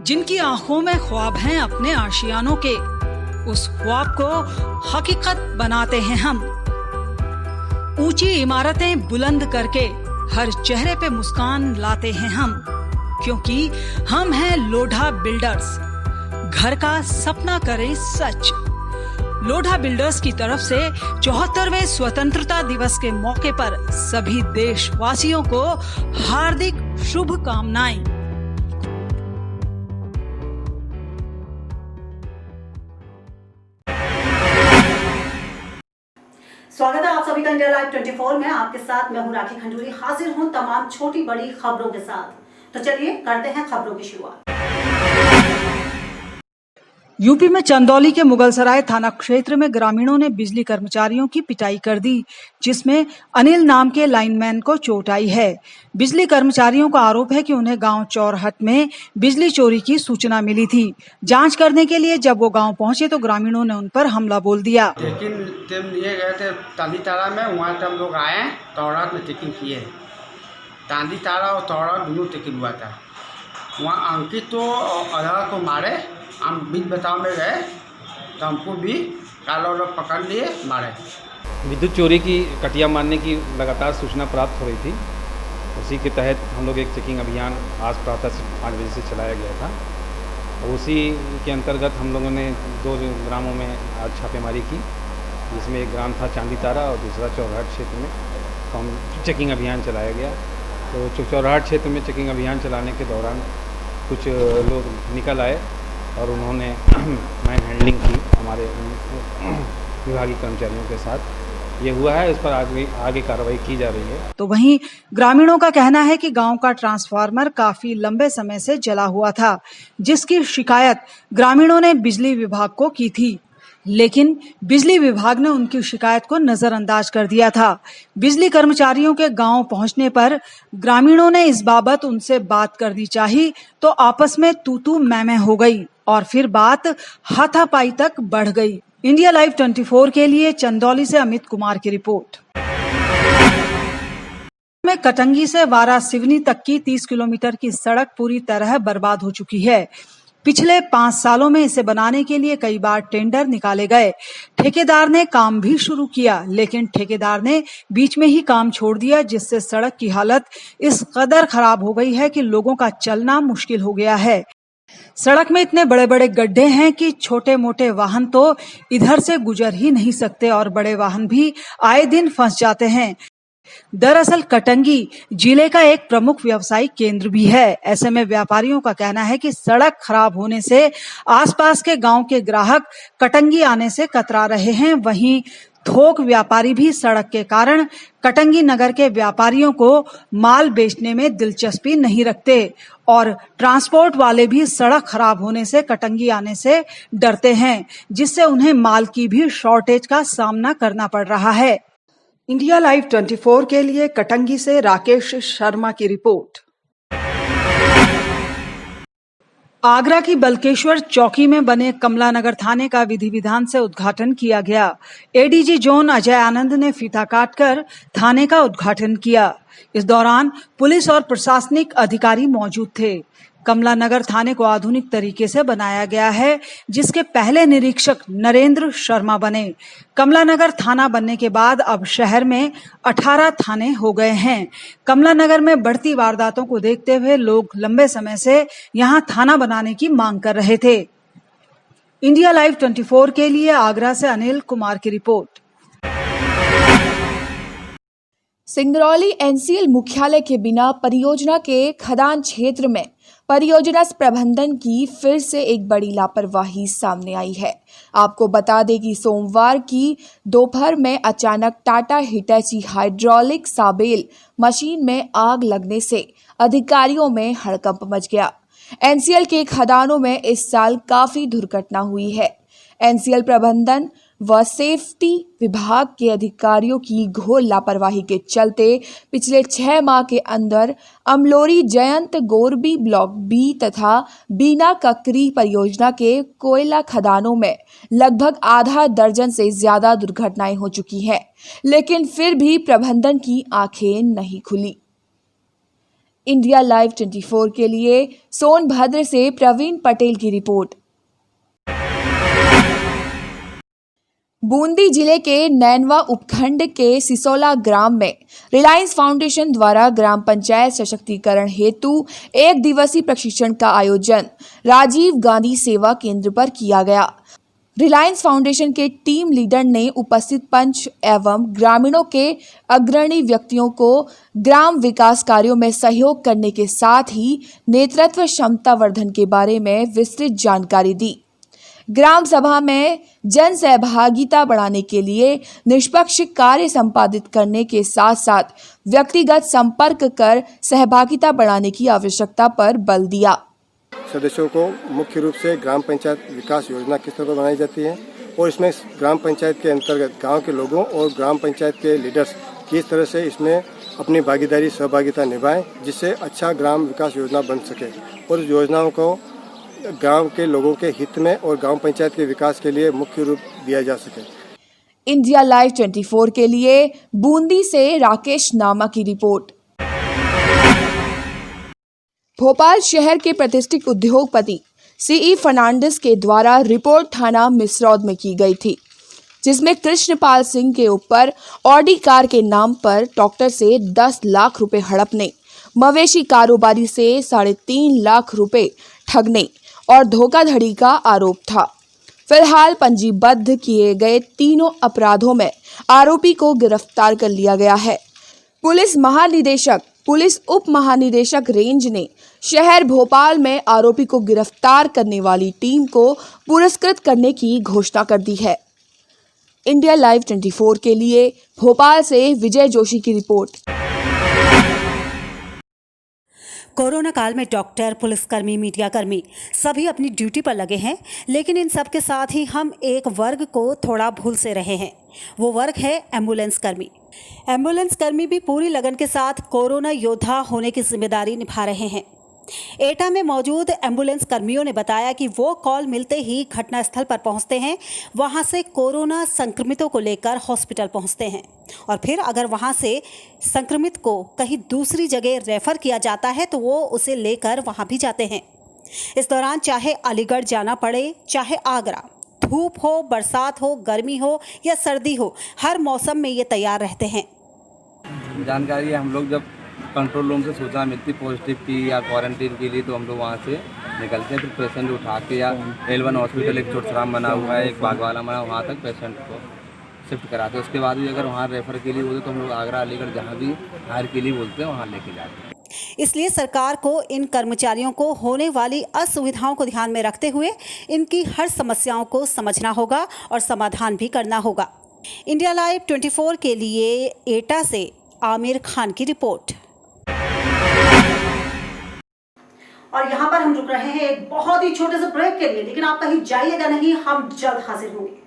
जिनकी आंखों में ख्वाब हैं अपने आशियानों के, उस ख्वाब को हकीकत बनाते हैं हम। ऊंची इमारतें बुलंद करके हर चेहरे पे मुस्कान लाते हैं हम, क्योंकि हम हैं लोढ़ा बिल्डर्स। घर का सपना करें सच। लोढ़ा बिल्डर्स की तरफ से 74वें स्वतंत्रता दिवस के मौके पर सभी देशवासियों को हार्दिक शुभकामनाएं। स्वागत है आप सभी का इंडिया लाइव 24 में। आपके साथ मैं हूं राखी खंडूरी, हाजिर हूं तमाम छोटी बड़ी खबरों के साथ। तो चलिए करते हैं खबरों की शुरुआत। यूपी में चंदौली के मुगलसराय थाना क्षेत्र में ग्रामीणों ने बिजली कर्मचारियों की पिटाई कर दी, जिसमें अनिल नाम के लाइनमैन को चोट आई है। बिजली कर्मचारियों का आरोप है कि उन्हें गांव चौरहट में बिजली चोरी की सूचना मिली थी। जांच करने के लिए जब वो गांव पहुंचे तो ग्रामीणों ने उन पर हमला बोल दिया। लेकिन तब लिए गए थे तांदी तारा में, वहाँ तब लोग आए, तौरात में चेकिंग किए। तांदी तारा और तौरात दोनों चेकिंग हुआ था। वहाँ अंकित तो अधर को मारे, हम बीच बचाव में गए तो हमको भी काला लोग पकड़ लिए, मारे। विद्युत चोरी की कटिया मारने की लगातार सूचना प्राप्त हो रही थी। उसी के तहत हम लोग एक चेकिंग अभियान आज प्रातः 5 बजे से चलाया गया था। उसी के अंतर्गत हम लोगों ने 2 ग्रामों में आज छापेमारी की, जिसमें एक ग्राम था चांदी तारा और दूसरा चौराहट क्षेत्र में हम चेकिंग अभियान चलाया गया। तो चौराहट क्षेत्र में चेकिंग अभियान चलाने के दौरान कुछ लोग निकल आए और उन्होंने मैन हैंडलिंग की हमारे विभागीय कर्मचारियों के साथ। ये हुआ है, इस पर आगे कार्रवाई की जा रही है। तो वहीं ग्रामीणों का कहना है कि गांव का ट्रांसफार्मर काफी लंबे समय से जला हुआ था, जिसकी शिकायत ग्रामीणों ने बिजली विभाग को की थी, लेकिन बिजली विभाग ने उनकी शिकायत को नजरअंदाज कर दिया था। बिजली कर्मचारियों के गांव पहुंचने पर ग्रामीणों ने इस बाबत उनसे बात करनी चाहिए तो आपस में तू मैं हो गई और फिर बात हाथापाई तक बढ़ गई। इंडिया लाइव 24 के लिए चंदौली से अमित कुमार की रिपोर्ट। में कटंगी से वारा सिवनी तक की 30 किलोमीटर की सड़क पूरी तरह बर्बाद हो चुकी है। पिछले 5 सालों में इसे बनाने के लिए कई बार टेंडर निकाले गए। ठेकेदार ने काम भी शुरू किया, लेकिन ठेकेदार ने बीच में ही काम छोड़ दिया, जिससे सड़क की हालत इस कदर खराब हो गई है कि लोगों का चलना मुश्किल हो गया है। सड़क में इतने बड़े बड़े गड्ढे हैं कि छोटे मोटे वाहन तो इधर से गुजर ही नहीं सकते और बड़े वाहन भी आए दिन फंस जाते हैं। दरअसल कटंगी जिले का एक प्रमुख व्यावसायिक केंद्र भी है। ऐसे में व्यापारियों का कहना है कि सड़क खराब होने से आसपास के गांव के ग्राहक कटंगी आने से कतरा रहे हैं। वहीं थोक व्यापारी भी सड़क के कारण कटंगी नगर के व्यापारियों को माल बेचने में दिलचस्पी नहीं रखते और ट्रांसपोर्ट वाले भी सड़क खराब होने से कटंगी आने से डरते हैं, जिससे उन्हें माल की भी शॉर्टेज का सामना करना पड़ रहा है। इंडिया लाइव 24 के लिए कटंगी से राकेश शर्मा की रिपोर्ट। आगरा की बल्केश्वर चौकी में बने कमला नगर थाने का विधि विधान से उद्घाटन किया गया। एडीजी जोन अजय आनंद ने फीता काटकर थाने का उद्घाटन किया। इस दौरान पुलिस और प्रशासनिक अधिकारी मौजूद थे। कमला नगर थाने को आधुनिक तरीके से बनाया गया है, जिसके पहले निरीक्षक नरेंद्र शर्मा बने। कमला नगर थाना बनने के बाद अब शहर में 18 थाने हो गए हैं। कमला नगर में बढ़ती वारदातों को देखते हुए लोग लंबे समय से यहां थाना बनाने की मांग कर रहे थे। इंडिया लाइव 24 के लिए आगरा से अनिल कुमार की रिपोर्ट। सिंगरौली एनसीएल मुख्यालय के बिना परियोजना के खदान क्षेत्र में परियोजना प्रबंधन की फिर से एक बड़ी लापरवाही सामने आई है। आपको बता दें कि सोमवार की दोपहर में अचानक टाटा हिटैची हाइड्रोलिक साबेल मशीन में आग लगने से अधिकारियों में हड़कंप मच गया। एनसीएल के खदानों में इस साल काफी दुर्घटना हुई है। एनसीएल प्रबंधन व सेफ्टी विभाग के अधिकारियों की घोर लापरवाही के चलते पिछले 6 माह के अंदर अमलोरी जयंत गोरबी ब्लॉक बी तथा बीना ककरी परियोजना के कोयला खदानों में लगभग आधा दर्जन से ज्यादा दुर्घटनाएं हो चुकी हैं, लेकिन फिर भी प्रबंधन की आंखें नहीं खुली। इंडिया लाइव 24 के लिए सोनभद्र से प्रवीण पटेल की रिपोर्ट। बूंदी जिले के नैनवा उपखंड के सिसोला ग्राम में रिलायंस फाउंडेशन द्वारा ग्राम पंचायत सशक्तिकरण हेतु 1 दिवसीय प्रशिक्षण का आयोजन राजीव गांधी सेवा केंद्र पर किया गया। रिलायंस फाउंडेशन के टीम लीडर ने उपस्थित पंच एवं ग्रामीणों के अग्रणी व्यक्तियों को ग्राम विकास कार्यों में सहयोग करने के साथ ही नेतृत्व क्षमता वर्धन के बारे में विस्तृत जानकारी दी। ग्राम सभा में जन सहभागिता बढ़ाने के लिए निष्पक्ष कार्य संपादित करने के साथ साथ व्यक्तिगत संपर्क कर सहभागिता बढ़ाने की आवश्यकता पर बल दिया। सदस्यों को मुख्य रूप से ग्राम पंचायत विकास योजना किस तरह बनाई जाती है और इसमें ग्राम पंचायत के अंतर्गत गांव के लोगों और ग्राम पंचायत के लीडर्स किस तरह से इसमें अपनी भागीदारी सहभागिता निभाएं, जिससे अच्छा ग्राम विकास योजना बन सके और इस योजनाओं को गांव के लोगों के हित में और गांव पंचायत के विकास के लिए मुख्य रूप दिया जा सके। इंडिया लाइव 24 के लिए बूंदी से राकेश नामा की रिपोर्ट। भोपाल शहर के प्रतिष्ठित उद्योगपति सीई फर्नांडिस के द्वारा रिपोर्ट थाना मिसरौद में की गई थी, जिसमें कृष्णपाल सिंह के ऊपर ऑडी कार के नाम पर डॉक्टर से 10 लाख रुपए हड़पने, मवेशी कारोबारी से 3.5 लाख रुपए ठगने और धोखाधड़ी का आरोप था। फिलहाल पंजीबद्ध किए गए तीनों अपराधों में आरोपी को गिरफ्तार कर लिया गया है। पुलिस उप महानिदेशक रेंज ने शहर भोपाल में आरोपी को गिरफ्तार करने वाली टीम को पुरस्कृत करने की घोषणा कर दी है। इंडिया लाइव 24 के लिए भोपाल से विजय जोशी की रिपोर्ट। कोरोना काल में डॉक्टर, पुलिसकर्मी, मीडियाकर्मी सभी अपनी ड्यूटी पर लगे हैं, लेकिन इन सब के साथ ही हम एक वर्ग को थोड़ा भूल से रहे हैं। वो वर्ग है एम्बुलेंस कर्मी। एम्बुलेंस कर्मी भी पूरी लगन के साथ कोरोना योद्धा होने की जिम्मेदारी निभा रहे हैं। एटा में मौजूद एम्बुलेंस कर्मियों ने बताया कि वो कॉल मिलते ही घटनास्थल पर पहुंचते हैं, वहां से कोरोना संक्रमितों को लेकर हॉस्पिटल पहुंचते हैं और फिर अगर वहां से संक्रमित को कहीं दूसरी जगह रेफर किया जाता है तो वो उसे लेकर वहां भी जाते हैं। इस दौरान चाहे अलीगढ़ जाना पड़े, चाहे आगरा, धूप हो, बरसात हो, गर्मी हो या सर्दी हो, हर मौसम में ये तैयार रहते हैं। जानकारी हम लोग जब कंट्रोल रूम से सूचना मिलती पॉजिटिव की या क्वारंटीन के लिए, तो हम लोग वहाँ से निकलते हैं। फिर पेशेंट उठा के या L1 हॉस्पिटल एक चोटसराम बना हुआ है, एक बागवाला बना, वहाँ तक पेशेंट को शिफ्ट कराते हैं। उसके बाद भी अगर वहाँ रेफ़र के लिए बोलते तो हम लोग आगरा, अलीगढ़ जहाँ भी हायर के लिए बोलते हैं वहाँ लेके जाते हैं। इसलिए सरकार को इन कर्मचारियों को होने वाली असुविधाओं को ध्यान में रखते हुए इनकी हर समस्याओं को समझना होगा और समाधान भी करना होगा। इंडिया लाइव 24 के लिए एटा से आमिर खान की रिपोर्ट। और यहाँ पर हम रुक रहे हैं एक बहुत ही छोटे से ब्रेक के लिए, लेकिन आप कहीं जाइएगा नहीं, हम जल्द हाजिर होंगे।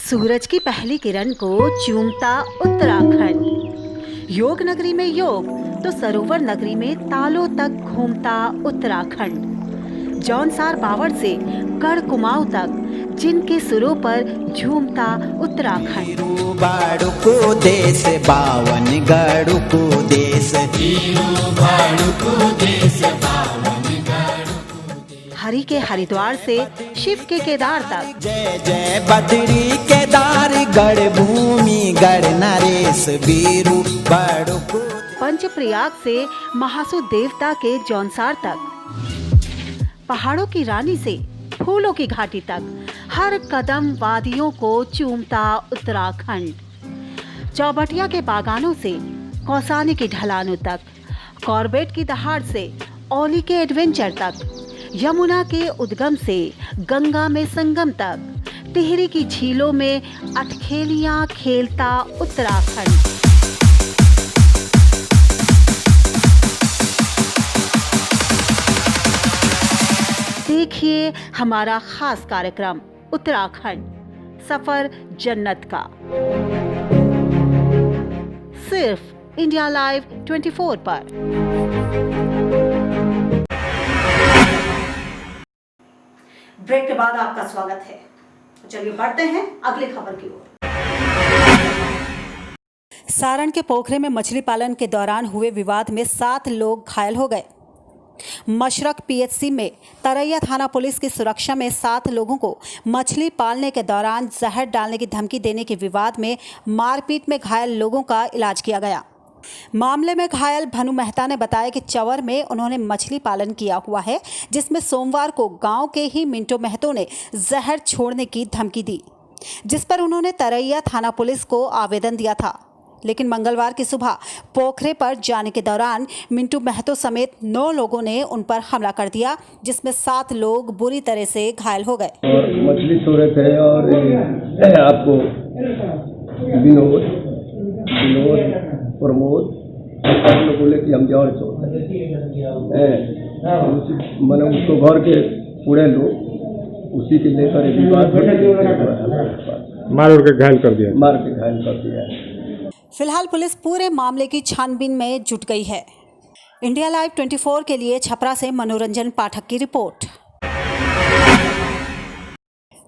सूरज की पहली किरण को चूमता उत्तराखंड, योग नगरी में योग तो सरोवर नगरी में तालों तक घूमता उत्तराखंड, जौनसार बावड़ से गढ़ कुमाऊं तक जिनके सुरों पर झूमता उत्तराखंड। बाड़ुको देश बावन गढ़ुको देश, हरि के हरिद्वार से शिव के केदार तक, जय जय बद्री केदार गढ़ भूमि गढ़ नरेश बीरू बड़को, पंचप्रयाग से महासु देवता के जौनसार तक, पहाड़ों की रानी से फूलों की घाटी तक, हर कदम वादियों को चूमता उत्तराखंड। चौबटिया के बागानों से कौसानी की ढलानों तक, कॉर्बेट की दहाड़ से औली के एडवेंचर तक, यमुना के उद्गम से गंगा में संगम तक, टिहरी की झीलों में अटखेलियां खेलता उत्तराखंड। देखिए हमारा खास कार्यक्रम उत्तराखंड सफर जन्नत का, सिर्फ इंडिया लाइव 24 पर। ब्रेक के बाद आपका स्वागत है। चलिए बढ़ते हैं अगली खबर की ओर। सारण के पोखरे में मछली पालन के दौरान हुए विवाद में 7 लोग घायल हो गए। मशरक पीएचसी में तरैया थाना पुलिस की सुरक्षा में 7 लोगों को मछली पालने के दौरान जहर डालने की धमकी देने के विवाद में मारपीट में घायल लोगों का इलाज किया गया। मामले में घायल भनु मेहता ने बताया कि चवर में उन्होंने मछली पालन किया हुआ है, जिसमें सोमवार को गांव के ही मिंटो महतो ने जहर छोड़ने की धमकी दी, जिस पर उन्होंने तरैया थाना पुलिस को आवेदन दिया था। लेकिन मंगलवार की सुबह पोखरे पर जाने के दौरान मिंटू महतो समेत 9 लोगों ने उन पर हमला कर दिया, जिसमें 7 लोग बुरी तरह से घायल हो गए। और मछली सो रहे थे और आपको विनोद प्रमोद बोले कि हम जौर चौथ मैंने उसको घर के पूरे लोग उसी के लेकर मार के घायल कर दिया। फिलहाल पुलिस पूरे मामले की छानबीन में जुट गई है। इंडिया लाइव 24 के लिए छपरा से मनोरंजन पाठक की रिपोर्ट।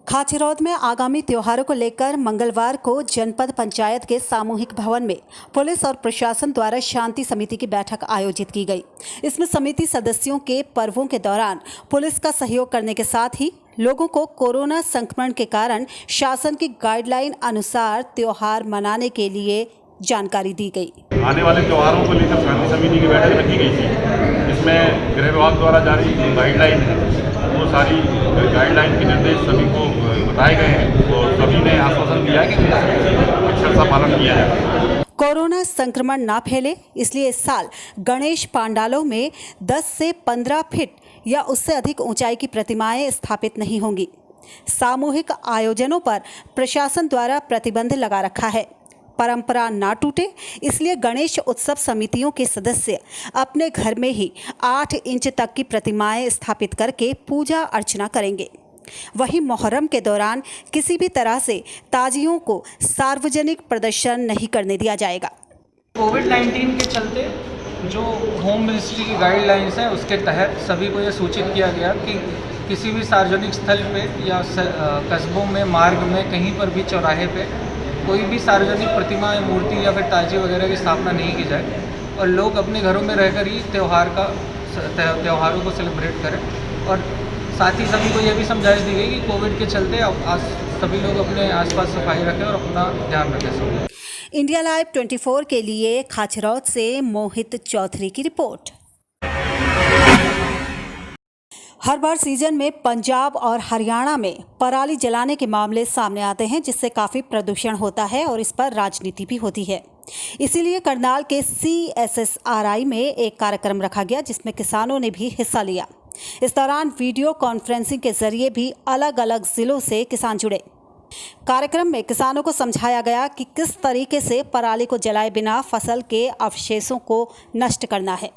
खाचरौद में आगामी त्योहारों को लेकर मंगलवार को जनपद पंचायत के सामूहिक भवन में पुलिस और प्रशासन द्वारा शांति समिति की बैठक आयोजित की गई। इसमें समिति सदस्यों के पर्वों के दौरान पुलिस का सहयोग करने के साथ ही लोगों को कोरोना संक्रमण के कारण शासन की गाइडलाइन अनुसार त्योहार मनाने के लिए जानकारी दी गई। आने वाले त्योहारों को लेकर शांति समिति की बैठक रखी गई थी। इसमें गृह विभाग द्वारा जारी गाइडलाइन है, वो सारी गाइडलाइन के निर्देश सभी को बताए गए हैं और सभी ने आश्वासन दिया है कि अक्षरशः पालन किया जाए। कोरोना संक्रमण ना फैले इसलिए इस साल गणेश पांडालों में 10 से 15 फीट या उससे अधिक ऊंचाई की प्रतिमाएं स्थापित नहीं होंगी। सामूहिक आयोजनों पर प्रशासन द्वारा प्रतिबंध लगा रखा है। परंपरा ना टूटे इसलिए गणेश उत्सव समितियों के सदस्य अपने घर में ही 8 इंच तक की प्रतिमाएं स्थापित करके पूजा अर्चना करेंगे। वहीं मोहर्रम के दौरान किसी भी तरह से ताजियों को सार्वजनिक प्रदर्शन नहीं करने दिया जाएगा। कोविड-19 के चलते जो होम मिनिस्ट्री की गाइडलाइंस है उसके तहत सभी को यह सूचित किया गया कि किसी भी सार्वजनिक स्थल पे या कस्बों में, मार्ग में, कहीं पर भी चौराहे पे कोई भी सार्वजनिक प्रतिमा या मूर्ति या फिर ताजी वगैरह की स्थापना नहीं की जाए और लोग अपने घरों में रहकर ही त्योहारों को सेलिब्रेट करें। और साथ ही सभी को यह भी समझाइश दी गई कि कोविड के चलते सभी लोग अपने आसपास सफाई रखें और अपना ध्यान रखें। इंडिया लाइव 24 के लिए खाचरौद से मोहित चौधरी की रिपोर्ट। हर बार सीजन में पंजाब और हरियाणा में पराली जलाने के मामले सामने आते हैं, जिससे काफ़ी प्रदूषण होता है और इस पर राजनीति भी होती है। इसीलिए करनाल के CSSRI में एक कार्यक्रम रखा गया, जिसमें किसानों ने भी हिस्सा लिया। इस दौरान वीडियो कॉन्फ्रेंसिंग के जरिए भी अलग अलग जिलों से किसान जुड़े। कार्यक्रम में किसानों को समझाया गया कि किस तरीके से पराली को जलाए बिना फसल के अवशेषों को नष्ट करना है।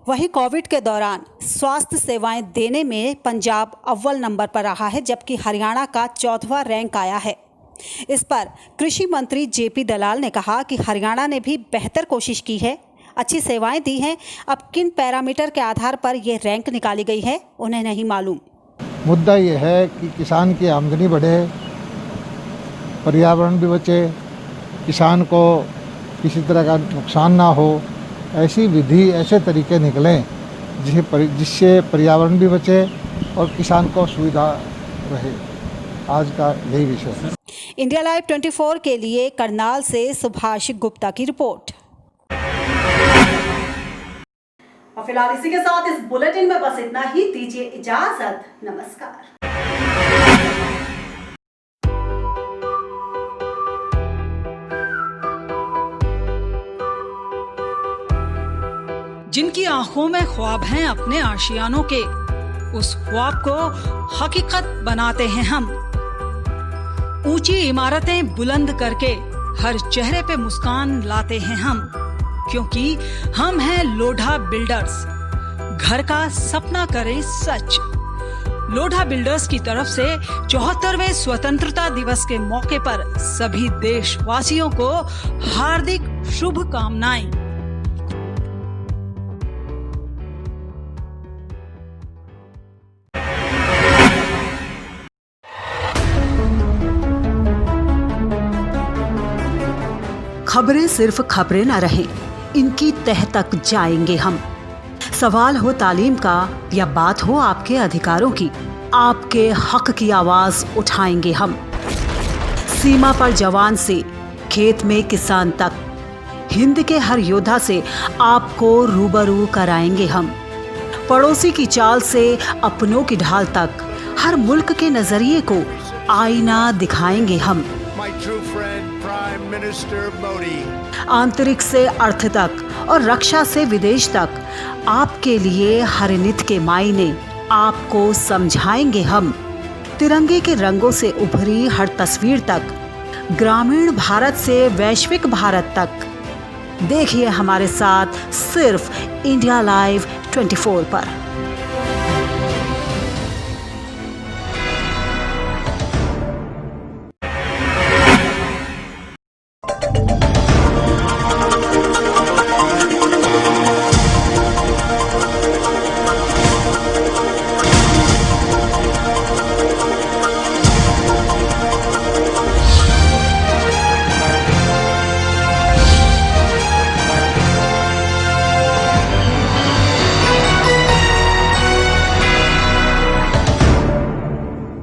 वहीं कोविड के दौरान स्वास्थ्य सेवाएं देने में पंजाब अव्वल नंबर पर रहा है, जबकि हरियाणा का 4वां रैंक आया है। इस पर कृषि मंत्री JP दलाल ने कहा कि हरियाणा ने भी बेहतर कोशिश की है, अच्छी सेवाएं दी हैं। अब किन पैरामीटर के आधार पर ये रैंक निकाली गई है उन्हें नहीं मालूम। मुद्दा ये है कि किसान की आमदनी बढ़े, पर्यावरण भी बचे, किसान को किसी तरह का नुकसान ना हो, ऐसी विधि, ऐसे तरीके निकलें जिससे पर्यावरण भी बचे, और किसान को सुविधा रहे। आज का यही विषय है। इंडिया लाइव 24 के लिए करनाल से सुभाष गुप्ता की रिपोर्ट। और फिलहाल इसी के साथ इस बुलेटिन में बस इतना ही। दीजिए इजाजत। नमस्कार। जिनकी आंखों में ख्वाब हैं अपने आशियानों के, उस ख्वाब को हकीकत बनाते हैं हम। ऊंची इमारतें बुलंद करके हर चेहरे पे मुस्कान लाते हैं हम, क्योंकि हम हैं लोढ़ा बिल्डर्स। घर का सपना करें सच। लोढ़ा बिल्डर्स की तरफ से 74वें स्वतंत्रता दिवस के मौके पर सभी देशवासियों को हार्दिक शुभकामनाएं। खबरें सिर्फ खबरें न रहें, इनकी तह तक जाएंगे हम। सवाल हो तालीम का या बात हो आपके अधिकारों की, आपके हक की आवाज उठाएंगे हम। सीमा पर जवान से खेत में किसान तक, हिंद के हर योद्धा से आपको रूबरू कराएंगे हम। पड़ोसी की चाल से अपनों की ढाल तक, हर मुल्क के नजरिए को आईना दिखाएंगे हम। आंतरिक से अर्थ तक और रक्षा से विदेश तक, आपके लिए हर नित के मायने आपको समझाएंगे हम। तिरंगे के रंगों से उभरी हर तस्वीर तक, ग्रामीण भारत से वैश्विक भारत तक, देखिए हमारे साथ सिर्फ इंडिया लाइव 24 पर।